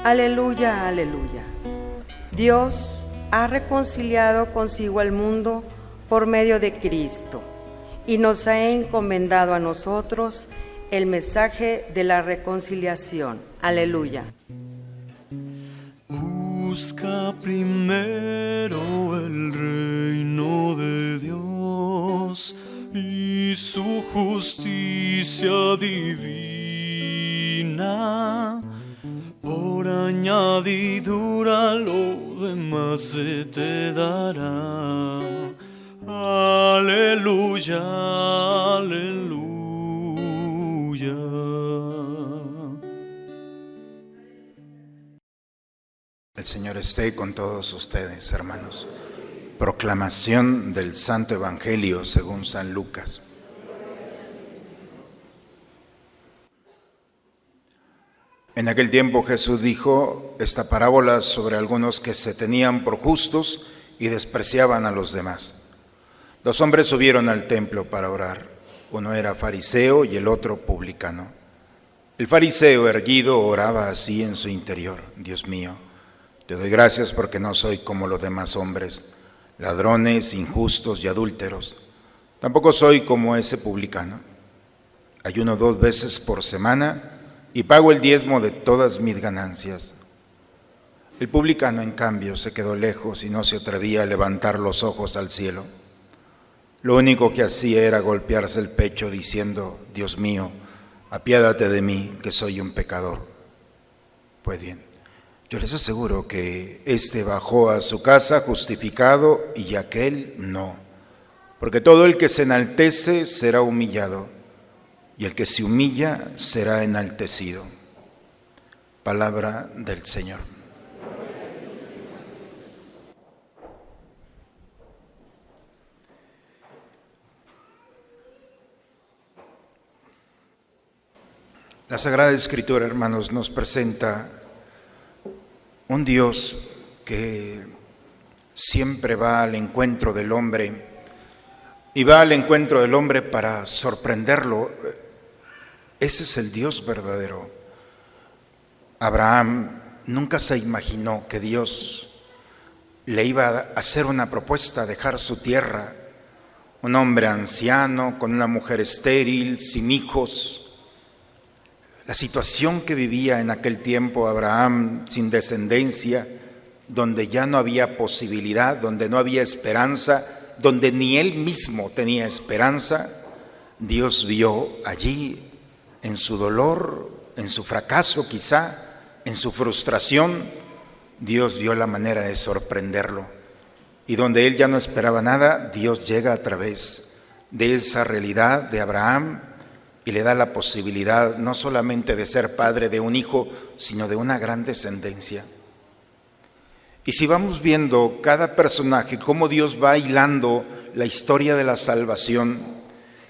Aleluya, aleluya. Dios ha reconciliado consigo al mundo por medio de Cristo y nos ha encomendado a nosotros el mensaje de la reconciliación. Aleluya. Busca primero el reino de Dios y su justicia divina. Por añadidura lo demás se te dará. Aleluya, aleluya. El Señor esté con todos ustedes, hermanos. Proclamación del Santo Evangelio según San Lucas. En aquel tiempo Jesús dijo esta parábola sobre algunos que se tenían por justos y despreciaban a los demás. 2 hombres subieron al templo para orar. Uno era fariseo y el otro publicano. El fariseo erguido oraba así en su interior: Dios mío, te doy gracias porque no soy como los demás hombres, ladrones, injustos y adúlteros. Tampoco soy como ese publicano. Ayuno 2 veces por semana y pago el diezmo de todas mis ganancias. El publicano, en cambio, se quedó lejos y no se atrevía a levantar los ojos al cielo. Lo único que hacía era golpearse el pecho diciendo: Dios mío, apiádate de mí, que soy un pecador. Pues bien, yo les aseguro que éste bajó a su casa justificado y aquel no. Porque todo el que se enaltece será humillado, y el que se humilla será enaltecido. Palabra del Señor. La Sagrada Escritura, hermanos, nos presenta un Dios que siempre va al encuentro del hombre y va al encuentro del hombre para sorprenderlo. Ese es el Dios verdadero. Abraham nunca se imaginó que Dios le iba a hacer una propuesta: dejar su tierra, un hombre anciano con una mujer estéril, sin hijos. La situación que vivía en aquel tiempo Abraham, sin descendencia, donde ya no había posibilidad, donde no había esperanza, donde ni él mismo tenía esperanza, Dios vio allí, en su dolor, en su fracaso quizá, en su frustración, Dios vio la manera de sorprenderlo. Y donde él ya no esperaba nada, Dios llega a través de esa realidad de Abraham y le da la posibilidad no solamente de ser padre de un hijo, sino de una gran descendencia. Y si vamos viendo cada personaje, cómo Dios va hilando la historia de la salvación,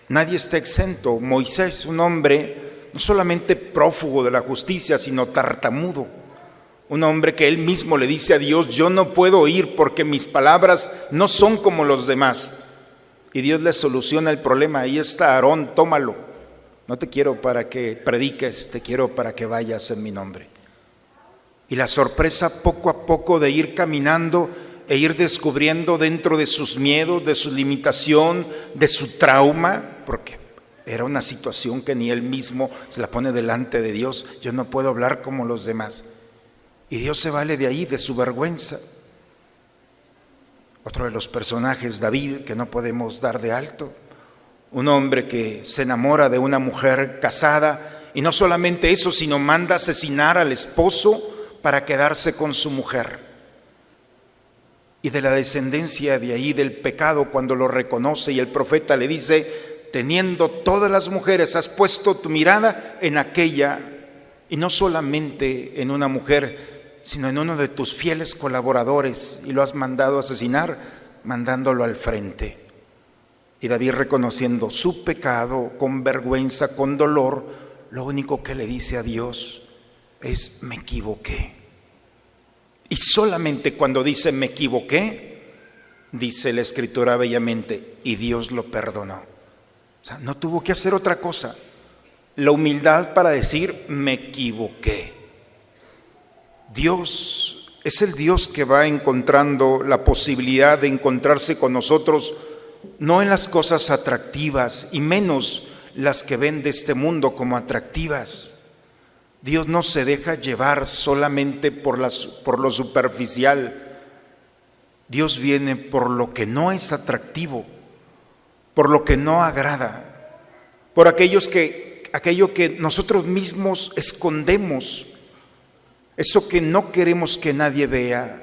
nadie está exento. Moisés, un hombre no solamente prófugo de la justicia, sino tartamudo. Un hombre que él mismo le dice a Dios: yo no puedo oír porque mis palabras no son como los demás. Y Dios le soluciona el problema: ahí está Aarón, tómalo. No te quiero para que prediques, te quiero para que vayas en mi nombre. Y la sorpresa poco a poco de ir caminando e ir descubriendo dentro de sus miedos, de su limitación, de su trauma, porque era una situación que ni él mismo se la pone delante de Dios: yo no puedo hablar como los demás. Y Dios se vale de ahí, de su vergüenza. Otro de los personajes, David, que no podemos dar de alto. Un hombre que se enamora de una mujer casada y no solamente eso, sino manda asesinar al esposo para quedarse con su mujer. Y de la descendencia de ahí del pecado, cuando lo reconoce y el profeta le dice: teniendo todas las mujeres, has puesto tu mirada en aquella, y no solamente en una mujer, sino en uno de tus fieles colaboradores, y lo has mandado asesinar, mandándolo al frente. Y David, reconociendo su pecado, con vergüenza, con dolor, lo único que le dice a Dios es: me equivoqué. Y solamente cuando dice me equivoqué, dice la Escritura bellamente, y Dios lo perdonó. O sea, no tuvo que hacer otra cosa. La humildad para decir me equivoqué. Dios es el Dios que va encontrando la posibilidad de encontrarse con nosotros, no en las cosas atractivas y menos las que ven de este mundo como atractivas. Dios no se deja llevar solamente por lo superficial. Dios viene por lo que no es atractivo, por lo que no agrada, por aquello que nosotros mismos escondemos, eso que no queremos que nadie vea,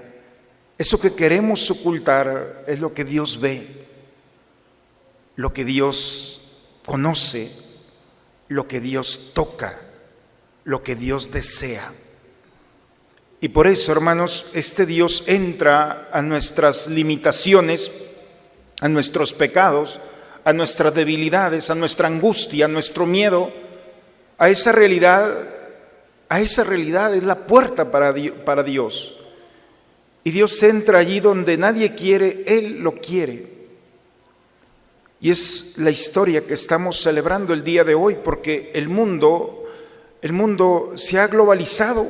eso que queremos ocultar, es lo que Dios ve, lo que Dios conoce, lo que Dios toca, lo que Dios desea. Y por eso, hermanos, este Dios entra a nuestras limitaciones, a nuestros pecados, a nuestras debilidades, a nuestra angustia, a nuestro miedo, a esa realidad es la puerta para Dios. Y Dios entra allí donde nadie quiere, Él lo quiere. Y es la historia que estamos celebrando el día de hoy, porque el mundo se ha globalizado,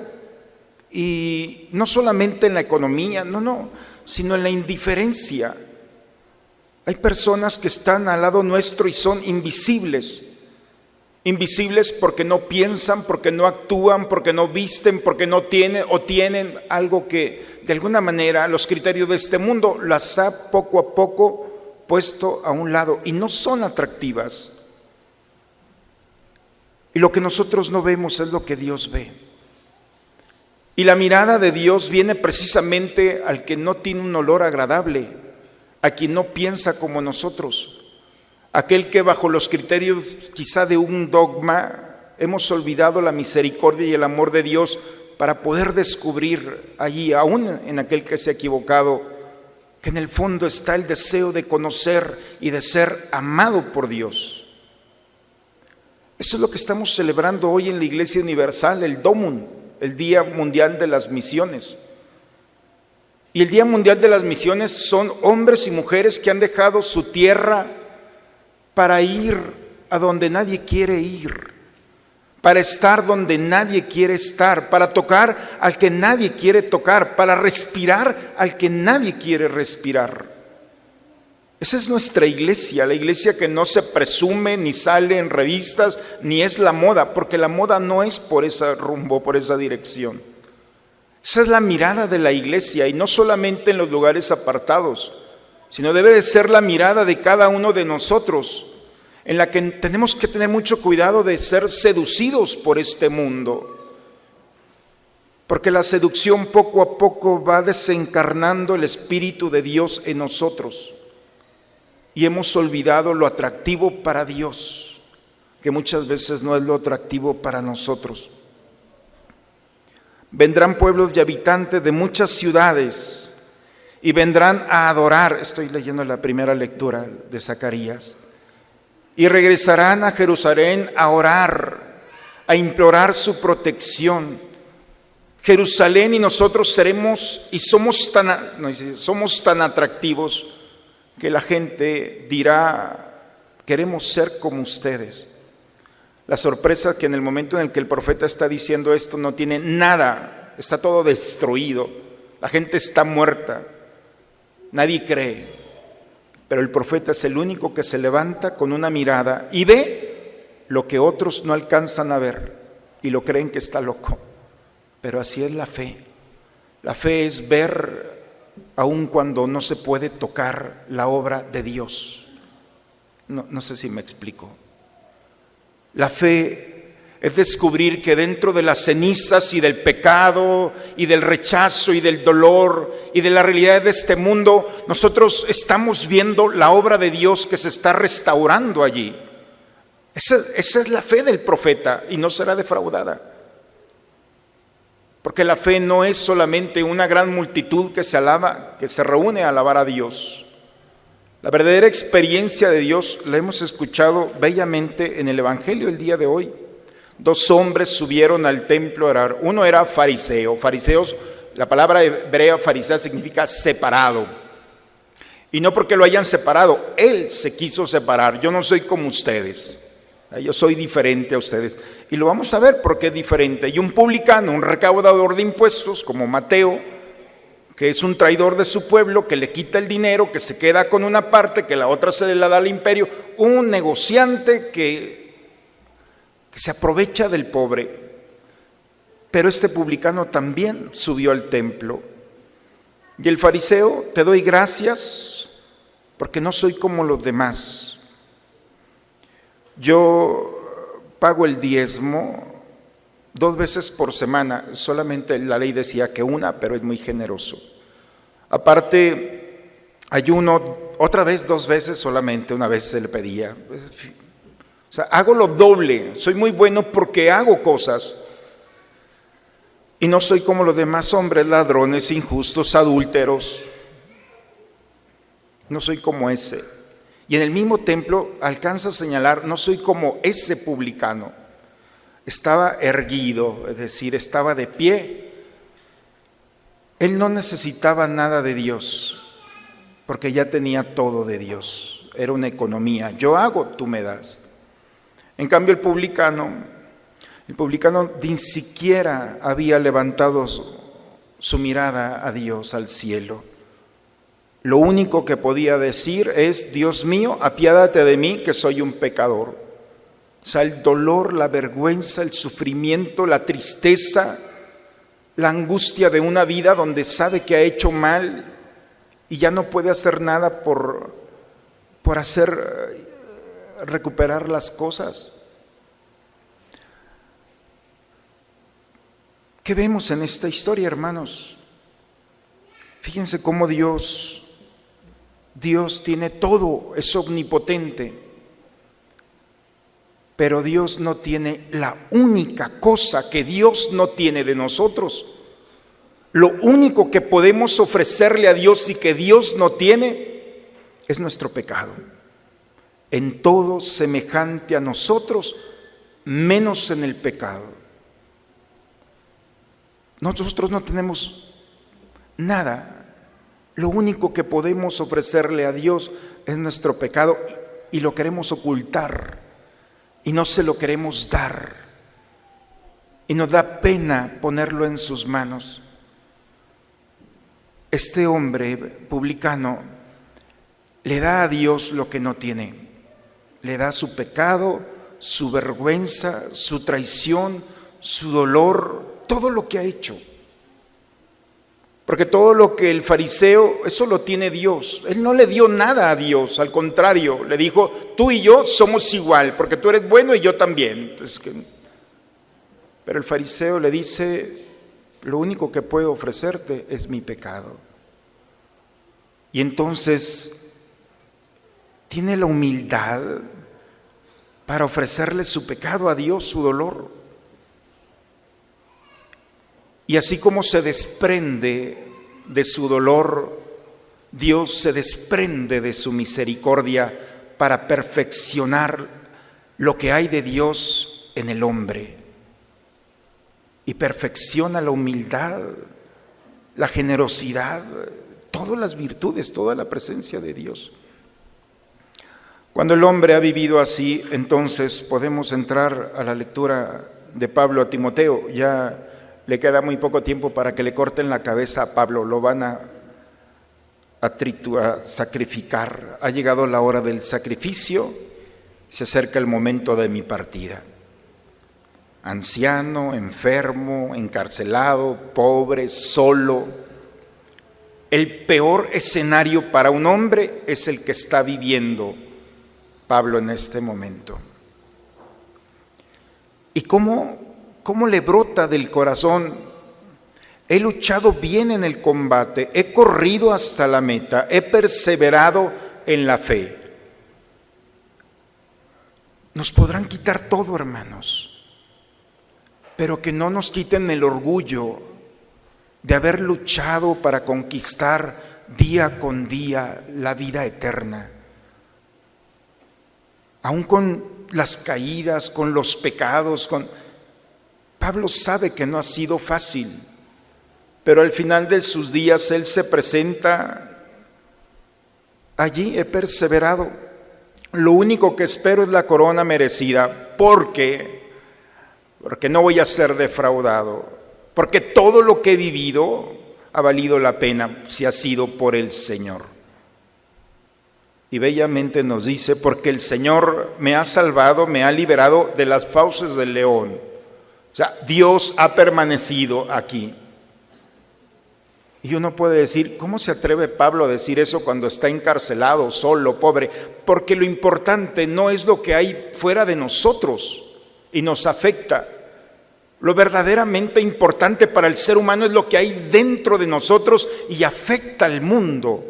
y no solamente en la economía, sino en la indiferencia. Hay personas que están al lado nuestro y son invisibles porque no piensan, porque no actúan, porque no visten, porque no tienen o tienen algo que de alguna manera los criterios de este mundo las ha poco a poco puesto a un lado y no son atractivas. Y lo que nosotros no vemos es lo que Dios ve. Y la mirada de Dios viene precisamente al que no tiene un olor agradable, a quien no piensa como nosotros, aquel que bajo los criterios quizá de un dogma hemos olvidado la misericordia y el amor de Dios para poder descubrir allí, aún en aquel que se ha equivocado, que en el fondo está el deseo de conocer y de ser amado por Dios. Eso es lo que estamos celebrando hoy en la Iglesia Universal, el Domum, el Día Mundial de las Misiones. Y el Día Mundial de las Misiones son hombres y mujeres que han dejado su tierra para ir a donde nadie quiere ir, para estar donde nadie quiere estar, para tocar al que nadie quiere tocar, para respirar al que nadie quiere respirar. Esa es nuestra iglesia, la iglesia que no se presume ni sale en revistas, ni es la moda, porque la moda no es por ese rumbo, por esa dirección. Esa es la mirada de la iglesia, y no solamente en los lugares apartados, sino debe de ser la mirada de cada uno de nosotros, en la que tenemos que tener mucho cuidado de ser seducidos por este mundo, porque la seducción poco a poco va desencarnando el Espíritu de Dios en nosotros. Y hemos olvidado lo atractivo para Dios, que muchas veces no es lo atractivo para nosotros. Vendrán pueblos y habitantes de muchas ciudades y vendrán a adorar. Estoy leyendo la primera lectura de Zacarías. Y regresarán a Jerusalén a orar, a implorar su protección. Jerusalén y nosotros seremos y somos tan atractivos que la gente dirá: queremos ser como ustedes. La sorpresa es que en el momento en el que el profeta está diciendo esto no tiene nada, está todo destruido, la gente está muerta, nadie cree, pero el profeta es el único que se levanta con una mirada y ve lo que otros no alcanzan a ver y lo creen que está loco. Pero así es la fe. La fe es ver aun cuando no se puede tocar la obra de Dios. No sé si me explico. La fe es descubrir que dentro de las cenizas y del pecado y del rechazo y del dolor y de la realidad de este mundo, nosotros estamos viendo la obra de Dios que se está restaurando allí. Esa es la fe del profeta y no será defraudada. Porque la fe no es solamente una gran multitud que se reúne a alabar a Dios. La verdadera experiencia de Dios la hemos escuchado bellamente en el Evangelio el día de hoy. 2 hombres subieron al templo a orar. Uno era fariseo. Fariseos, la palabra hebrea fariseo significa separado. Y no porque lo hayan separado, él se quiso separar. Yo no soy como ustedes. Yo soy diferente a ustedes. Y lo vamos a ver porque es diferente. Y un publicano, un recaudador de impuestos como Mateo, que es un traidor de su pueblo, que le quita el dinero, que se queda con una parte, que la otra se la da al imperio. Un negociante que se aprovecha del pobre. Pero este publicano también subió al templo. Y el fariseo: te doy gracias porque no soy como los demás. Yo pago el diezmo 2 veces por semana. Solamente la ley decía que una, pero es muy generoso. Aparte, ayuno otra vez 2 veces, solamente una vez se le pedía. O sea, hago lo doble. Soy muy bueno porque hago cosas. Y no soy como los demás hombres, ladrones, injustos, adúlteros. No soy como ese. Y en el mismo templo alcanza a señalar: no soy como ese publicano. Estaba erguido, es decir, estaba de pie. Él no necesitaba nada de Dios, porque ya tenía todo de Dios. Era una economía. Yo hago, tú me das. En cambio el publicano ni siquiera había levantado su mirada a Dios, al cielo. Lo único que podía decir es: Dios mío, apiádate de mí, que soy un pecador. O sea, el dolor, la vergüenza, el sufrimiento, la tristeza, la angustia de una vida donde sabe que ha hecho mal y ya no puede hacer nada por recuperar las cosas. ¿Qué vemos en esta historia, hermanos? Fíjense cómo Dios tiene todo, es omnipotente, pero Dios no tiene la única cosa que Dios no tiene de nosotros. Lo único que podemos ofrecerle a Dios y que Dios no tiene es nuestro pecado. En todo semejante a nosotros, menos en el pecado. Nosotros no tenemos nada. Lo único que podemos ofrecerle a Dios es nuestro pecado y lo queremos ocultar y no se lo queremos dar. Y nos da pena ponerlo en sus manos. Este hombre publicano le da a Dios lo que no tiene. Le da su pecado, su vergüenza, su traición, su dolor, todo lo que ha hecho. Porque todo lo que el fariseo, eso lo tiene Dios. Él no le dio nada a Dios, al contrario, le dijo: tú y yo somos igual, porque tú eres bueno y yo también. Pero el fariseo le dice: lo único que puedo ofrecerte es mi pecado. Y entonces tiene la humildad para ofrecerle su pecado a Dios, su dolor. Y así como se desprende de su dolor, Dios se desprende de su misericordia para perfeccionar lo que hay de Dios en el hombre. Y perfecciona la humildad, la generosidad, todas las virtudes, toda la presencia de Dios. Cuando el hombre ha vivido así, entonces podemos entrar a la lectura de Pablo a Timoteo. Ya le queda muy poco tiempo para que le corten la cabeza a Pablo, lo van a triturar, sacrificar. Ha llegado la hora del sacrificio, se acerca el momento de mi partida. Anciano, enfermo, encarcelado, pobre, solo. El peor escenario para un hombre es el que está viviendo Pablo en este momento. ¿Y cómo le brota del corazón? He luchado bien en el combate, he corrido hasta la meta, he perseverado en la fe. Nos podrán quitar todo, hermanos, pero que no nos quiten el orgullo de haber luchado para conquistar día con día la vida eterna. Aún con las caídas, con los pecados, Pablo sabe que no ha sido fácil, pero al final de sus días él se presenta allí: he perseverado, Lo único que espero es la corona merecida, porque no voy a ser defraudado, porque todo lo que he vivido ha valido la pena si ha sido por el Señor. Y bellamente nos dice, porque el Señor me ha salvado, me ha liberado de las fauces del león. O sea, Dios ha permanecido aquí. Y uno puede decir, ¿cómo se atreve Pablo a decir eso cuando está encarcelado, solo, pobre? Porque lo importante no es lo que hay fuera de nosotros y nos afecta. Lo verdaderamente importante para el ser humano es lo que hay dentro de nosotros y afecta al mundo.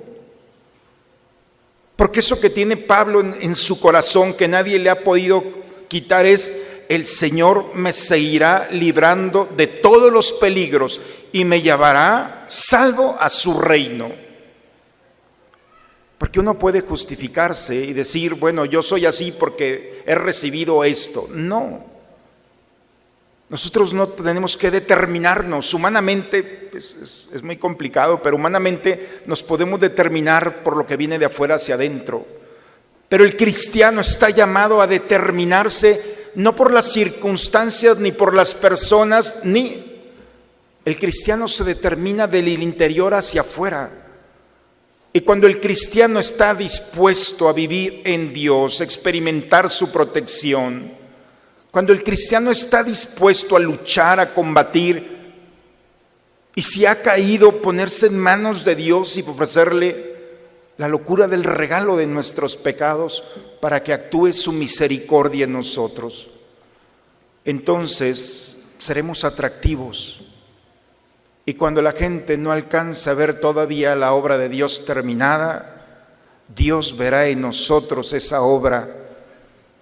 Porque eso que tiene Pablo en su corazón, que nadie le ha podido quitar, es: el Señor me seguirá librando de todos los peligros y me llevará salvo a su reino. Porque uno puede justificarse y decir, bueno, yo soy así porque he recibido esto. No. Nosotros no tenemos que determinarnos. Humanamente, es muy complicado, pero humanamente nos podemos determinar por lo que viene de afuera hacia adentro. Pero el cristiano está llamado a determinarse no por las circunstancias ni por las personas, el cristiano se determina del interior hacia afuera. Y cuando el cristiano está dispuesto a vivir en Dios, a experimentar su protección, cuando el cristiano está dispuesto a luchar, a combatir, y si ha caído, ponerse en manos de Dios y ofrecerle la locura del regalo de nuestros pecados para que actúe su misericordia en nosotros, entonces seremos atractivos. Y cuando la gente no alcanza a ver todavía la obra de Dios terminada, Dios verá en nosotros esa obra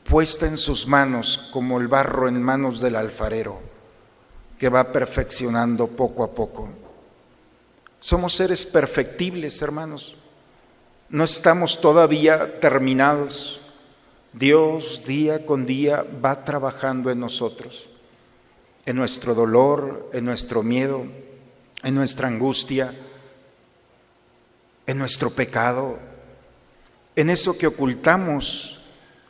puesta en sus manos como el barro en manos del alfarero, que va perfeccionando poco a poco. Somos seres perfectibles, hermanos. No estamos todavía terminados. Dios día con día va trabajando en nosotros, en nuestro dolor, en nuestro miedo, en nuestra angustia, en nuestro pecado, en eso que ocultamos,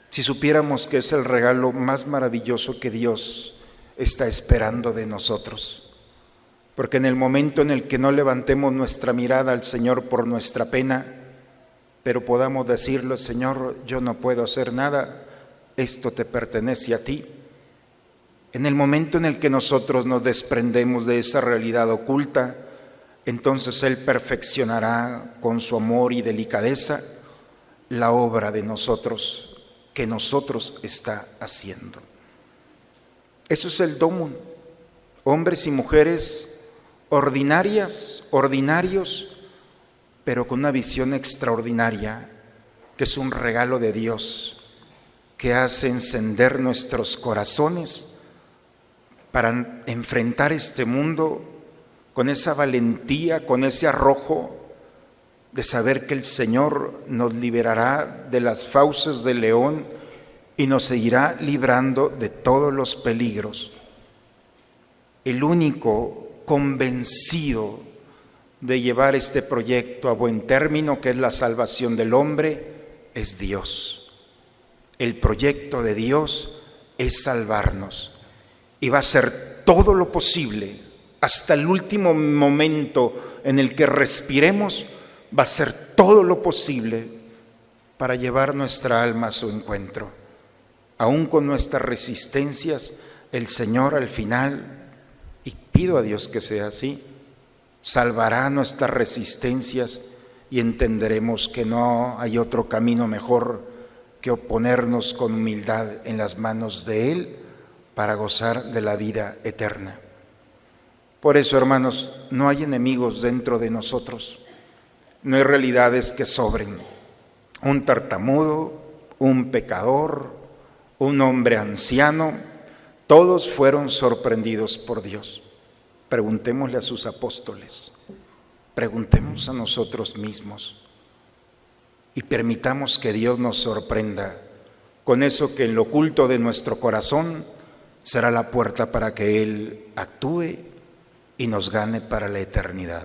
si supiéramos que es el regalo más maravilloso que Dios está esperando de nosotros. Porque en el momento en el que no levantemos nuestra mirada al Señor por nuestra pena, pero podamos decirle: Señor, yo no puedo hacer nada, esto te pertenece a ti. En el momento en el que nosotros nos desprendemos de esa realidad oculta, entonces Él perfeccionará con su amor y delicadeza la obra de nosotros, que nosotros está haciendo. Eso es el domum, hombres y mujeres ordinarios, pero con una visión extraordinaria, que es un regalo de Dios, que hace encender nuestros corazones para enfrentar este mundo con esa valentía, con ese arrojo de saber que el Señor nos liberará de las fauces del león y nos seguirá librando de todos los peligros. El único convencido de llevar este proyecto a buen término, que es la salvación del hombre, es Dios. El proyecto de Dios es salvarnos. Y va a hacer todo lo posible, hasta el último momento en el que respiremos, va a hacer todo lo posible para llevar nuestra alma a su encuentro. Aún con nuestras resistencias, el Señor al final, y pido a Dios que sea así, salvará nuestras resistencias y entenderemos que no hay otro camino mejor que oponernos con humildad en las manos de Él para gozar de la vida eterna. Por eso, hermanos, no hay enemigos dentro de nosotros, no hay realidades que sobren. Un tartamudo, un pecador, un hombre anciano, todos fueron sorprendidos por Dios. Preguntémosle a sus apóstoles, preguntemos a nosotros mismos y permitamos que Dios nos sorprenda con eso que en lo oculto de nuestro corazón será la puerta para que Él actúe y nos gane para la eternidad.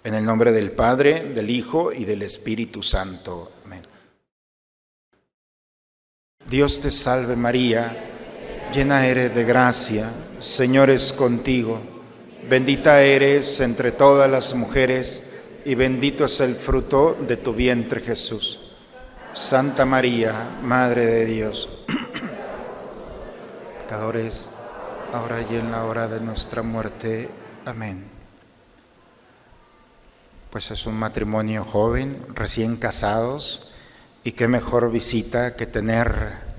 En el nombre del Padre, del Hijo y del Espíritu Santo. Amén. Dios te salve María, llena eres de gracia, Señor es contigo. Bendita eres entre todas las mujeres y bendito es el fruto de tu vientre Jesús. Santa María, Madre de Dios, pecadores, ahora y en la hora de nuestra muerte. Amén. Pues es un matrimonio joven, recién casados, y qué mejor visita que tener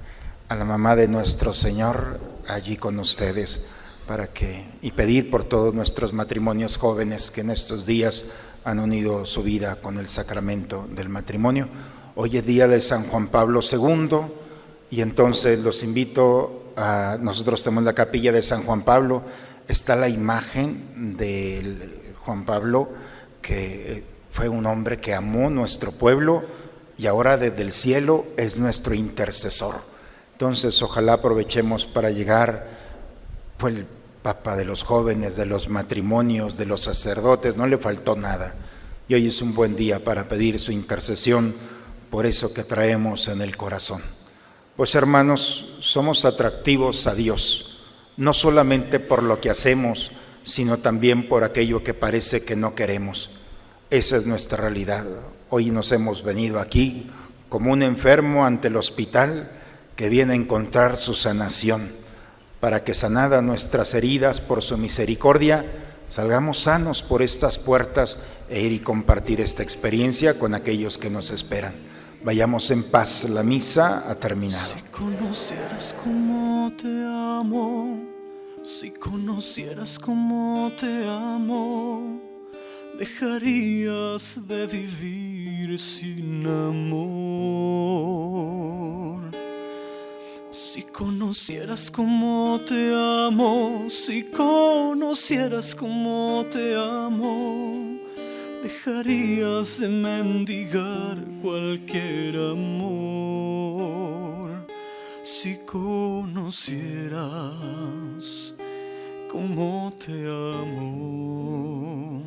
a la mamá de nuestro Señor allí con ustedes y pedir por todos nuestros matrimonios jóvenes que en estos días han unido su vida con el sacramento del matrimonio. Hoy es día de San Juan Pablo II y entonces los invito a, nosotros tenemos la capilla de San Juan Pablo, está la imagen de Juan Pablo, que fue un hombre que amó nuestro pueblo y ahora desde el cielo es nuestro intercesor. Entonces ojalá aprovechemos para llegar. Fue el Papa de los jóvenes, de los matrimonios, de los sacerdotes, no le faltó nada. Y hoy es un buen día para pedir su intercesión por eso que traemos en el corazón. Pues hermanos, somos atractivos a Dios, no solamente por lo que hacemos, sino también por aquello que parece que no queremos. Esa es nuestra realidad. Hoy nos hemos venido aquí como un enfermo ante el hospital que viene a encontrar su sanación, para que sanadas nuestras heridas por su misericordia, salgamos sanos por estas puertas e ir y compartir esta experiencia con aquellos que nos esperan. Vayamos en paz, la misa ha terminado. Si conocieras cómo te amo, si conocieras cómo te amo, dejarías de vivir sin amor. Si conocieras cómo te amo, si conocieras cómo te amo, dejarías de mendigar cualquier amor. Si conocieras cómo te amo,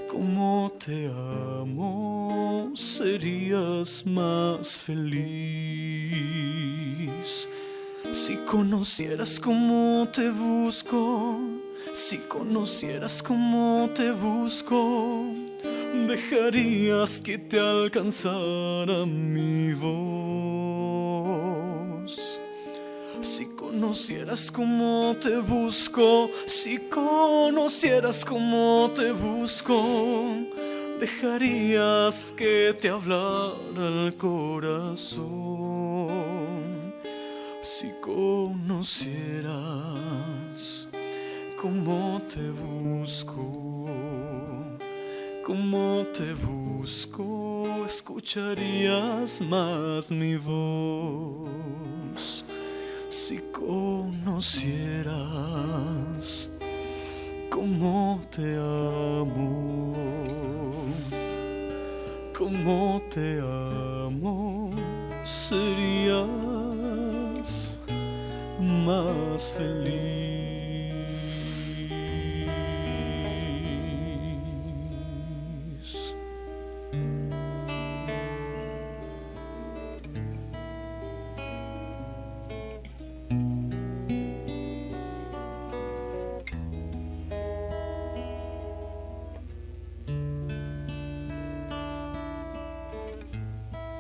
cómo te amo, serías más feliz. Si conocieras cómo te busco, si conocieras cómo te busco, dejarías que te alcanzara mi voz. Si conocieras cómo te busco, si conocieras cómo te busco, dejarías que te hablara el corazón. Si conocieras cómo te busco, cómo te busco, escucharías más mi voz. Si conocieras cómo te amo, cómo te amo, serías más feliz.